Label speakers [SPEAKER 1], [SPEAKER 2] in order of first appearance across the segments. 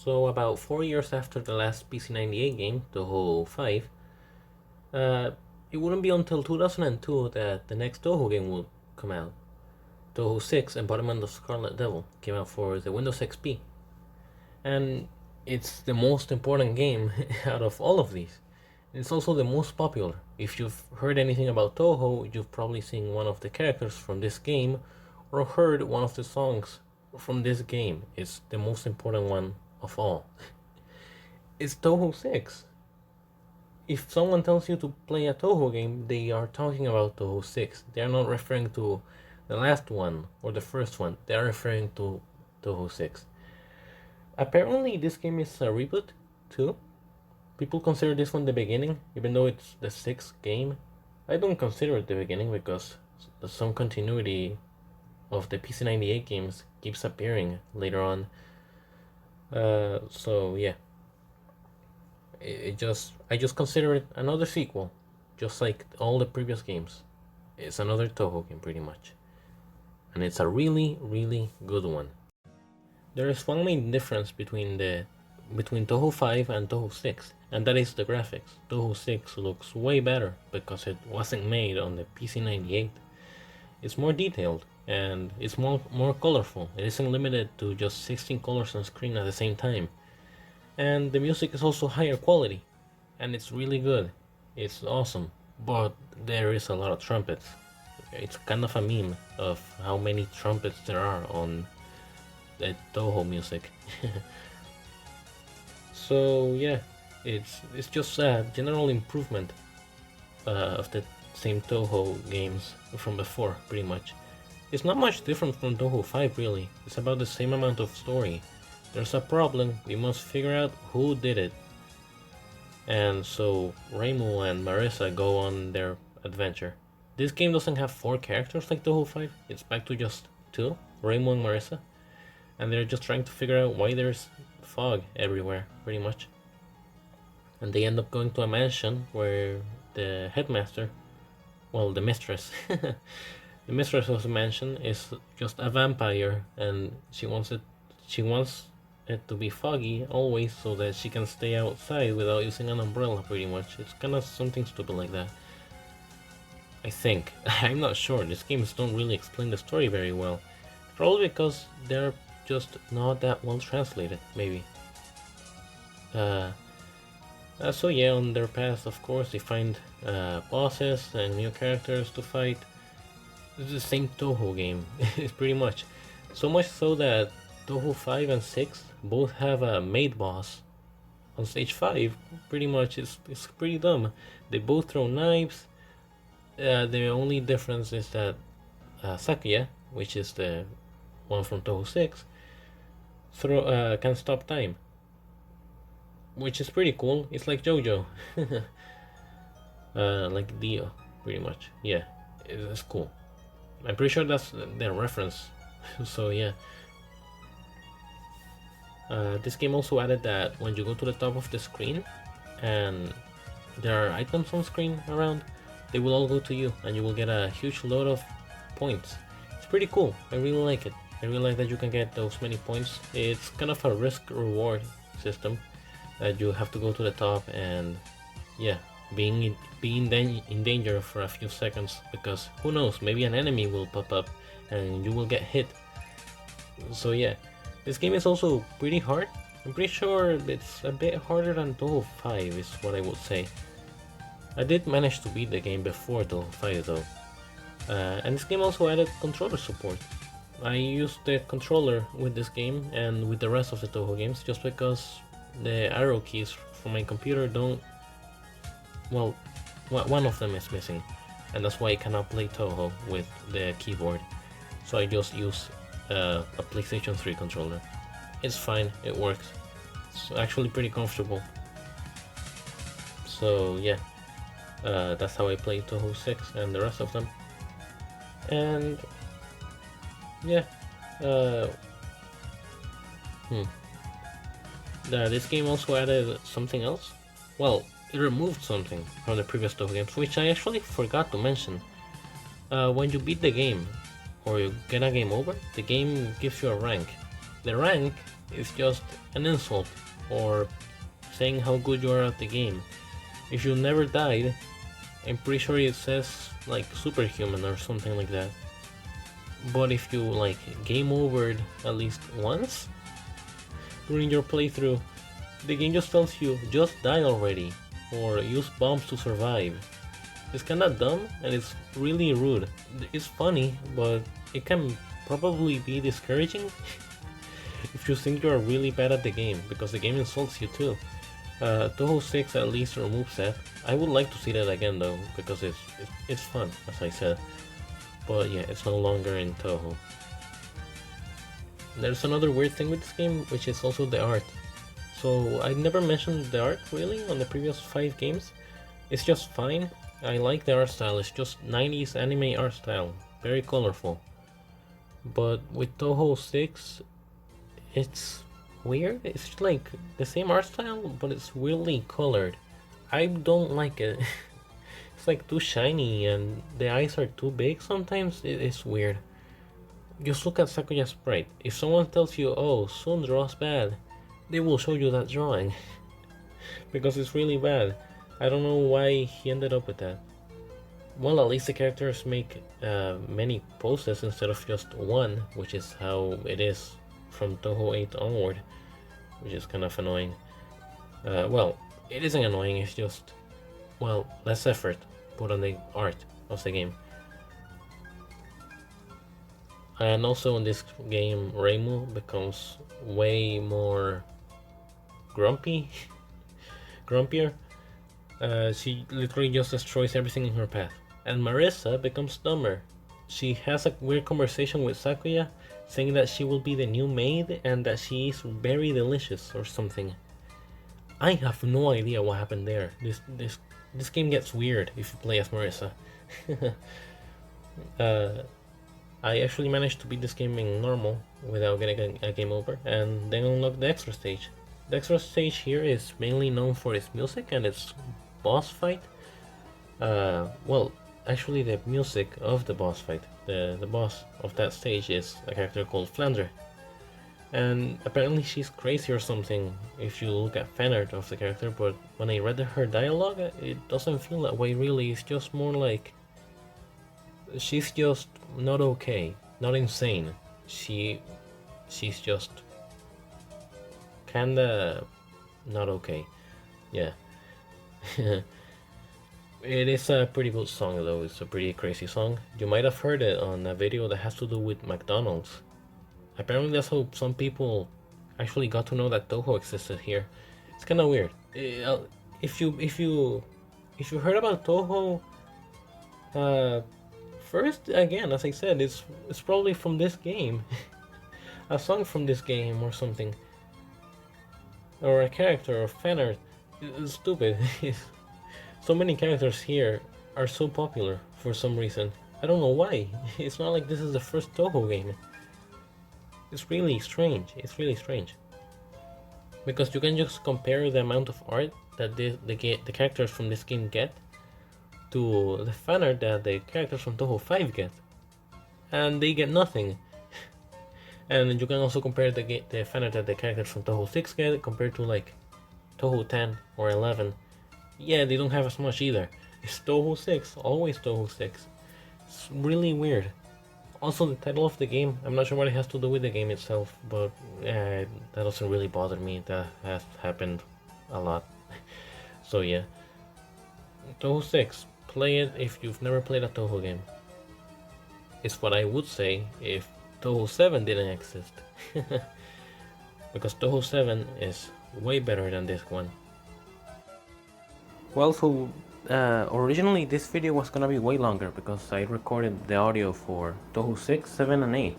[SPEAKER 1] So about 4 years after the last PC98 game, Touhou 5, uh, it wouldn't be until 2002 that the next Touhou game would come out. Touhou 6, Embodiment of Scarlet Devil, came out for the Windows XP. And it's the most important game out of all of these. It's also the most popular. If you've heard anything about Touhou, you've probably seen one of the characters from this game or heard one of the songs from this game. It's the most important one of all. It's Touhou 6. If someone tells you to play a Touhou game, they are talking about Touhou 6. They are not referring to the last one or the first one. They are referring to Touhou 6. Apparently, this game is a reboot too. People consider this one the beginning, even though it's the sixth game. I don't consider it the beginning because some continuity of the PC98 games keeps appearing later on. So yeah, I just consider it another sequel, just like all the previous games. It's another Touhou game pretty much, and it's a really good one. There is one main difference between Touhou 5 and Touhou 6, and that is the graphics. Touhou 6 looks way better because it wasn't made on the PC98. It's more detailed and it's more colorful. It isn't limited to just 16 colors on screen at the same time. And the music is also higher quality, and it's really good. It's awesome, but there is a lot of trumpets. It's kind of a meme of how many trumpets there are on the Touhou music. So yeah, it's just a general improvement of the same Touhou games from before, pretty much. It's not much different from Touhou 5 really. It's about the same amount of story. There's a problem, we must figure out who did it. And so Reimu and Marissa go on their adventure. This game doesn't have 4 characters like Touhou 5, it's back to just 2, Reimu and Marissa. And they're just trying to figure out why there's fog everywhere, pretty much. And they end up going to a mansion where the headmaster, well, the mistress, the mistress of the mansion is just a vampire, and she wants it to be foggy always so that she can stay outside without using an umbrella, pretty much. It's kind of something stupid like that, I think. I'm not sure. These games don't really explain the story very well. Probably because they're just not that well translated, maybe. So yeah, on their path, of course, they find bosses and new characters to fight. It's the same Touhou game, it's pretty much. So much so that Touhou 5 and 6 both have a maid boss. On stage 5, pretty much, it's pretty dumb. They both throw knives. The only difference is that Sakuya, which is the one from Touhou 6, can stop time, which is pretty cool. It's like JoJo, like Dio, pretty much. Yeah, it's cool. I'm pretty sure that's their reference. So yeah. This game also added that when you go to the top of the screen and there are items on screen around, they will all go to you and you will get a huge load of points. It's pretty cool. I really like it. I really like that you can get those many points. It's kind of a risk-reward system that you have to go to the top and yeah, being in danger for a few seconds, because who knows, maybe an enemy will pop up and you will get hit. So yeah, this game is also pretty hard. I'm pretty sure it's a bit harder than Touhou 5 is what I would say. I did manage to beat the game before Touhou 5 though. And this game also added controller support. I used the controller with this game and with the rest of the Touhou games just because the arrow keys from my computer don't... well, one of them is missing, and that's why I cannot play Touhou with the keyboard. So I just use a PlayStation 3 controller. It's fine, it works. It's actually pretty comfortable. So yeah, that's how I play Touhou 6 and the rest of them. And yeah, this game also added something else. Well, it removed something from the previous Touhou games, which I actually forgot to mention. When you beat the game, or you get a game over, the game gives you a rank. The rank is just an insult or saying how good you are at the game. If you never died, I'm pretty sure it says like superhuman or something like that. But if you like game overed at least once during your playthrough, the game just tells you just die already or use bombs to survive. It's kinda dumb and it's really rude. It's funny, but it can probably be discouraging if you think you are really bad at the game, because the game insults you too. Touhou 6 at least removes that. I would like to see that again though, because it's fun, as I said. But yeah, it's no longer in Touhou. There's another weird thing with this game, which is also the art. So I never mentioned the art really on the previous 5 games. It's just fine. I like the art style, it's just 90s anime art style, very colorful. But with Touhou 6, it's weird. It's like the same art style, but it's weirdly colored. I don't like it. It's like too shiny and the eyes are too big sometimes. It's weird. Just look at Sakuya's sprite. If someone tells you, oh, Sun draws bad, they will show you that drawing. Because it's really bad. I don't know why he ended up with that. Well, at least the characters make many poses instead of just one, which is how it is from Touhou 8 onward, which is kind of annoying. Well, it isn't annoying, it's just, well, less effort put on the art of the game. And also in this game, Reimu becomes way more grumpier. She literally just destroys everything in her path. And Marissa becomes dumber. She has a weird conversation with Sakuya, saying that she will be the new maid and that she is very delicious or something. I have no idea what happened there. This game gets weird if you play as Marissa. I actually managed to beat this game in normal without getting a game over, and then unlock the extra stage. The extra stage here is mainly known for its music and its boss fight. Well, actually the music of the boss fight. The boss of that stage is a character called Flandre. And apparently she's crazy or something if you look at fan art of the character, but when I read her dialogue, it doesn't feel that way really. It's just more like she's just not okay, not insane. She's just kinda not okay. Yeah. It is a pretty good song though, it's a pretty crazy song. You might have heard it on a video that has to do with McDonald's. Apparently that's how some people actually got to know that Touhou existed here. It's kinda weird. If you heard about Touhou, first, again, as I said, it's probably from this game. A song from this game or something. Or a character or fan art. It's stupid. So many characters here are so popular for some reason. I don't know why. It's not like this is the first Touhou game. It's really strange. It's really strange. Because you can just compare the amount of art that the characters from this game get to the fan art that the characters from Touhou 5 get. And they get nothing. And you can also compare the fan art that the characters from Touhou 6 get compared to like Touhou 10 or 11. Yeah, they don't have as much either. It's Touhou 6, always Touhou 6. It's really weird. Also, the title of the game, I'm not sure what it has to do with the game itself, but that doesn't really bother me. That has happened a lot. So yeah. Touhou 6, play it if you've never played a Touhou game. It's what I would say if Touhou 7 didn't exist. Because Touhou 7 is way better than this one. Well, so originally this video was gonna be way longer because I recorded the audio for Touhou 6, 7 and 8.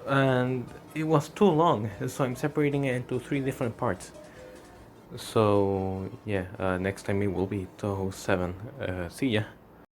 [SPEAKER 1] And it was too long, so I'm separating it into 3 different parts. So yeah, next time it will be Touhou 7. See ya.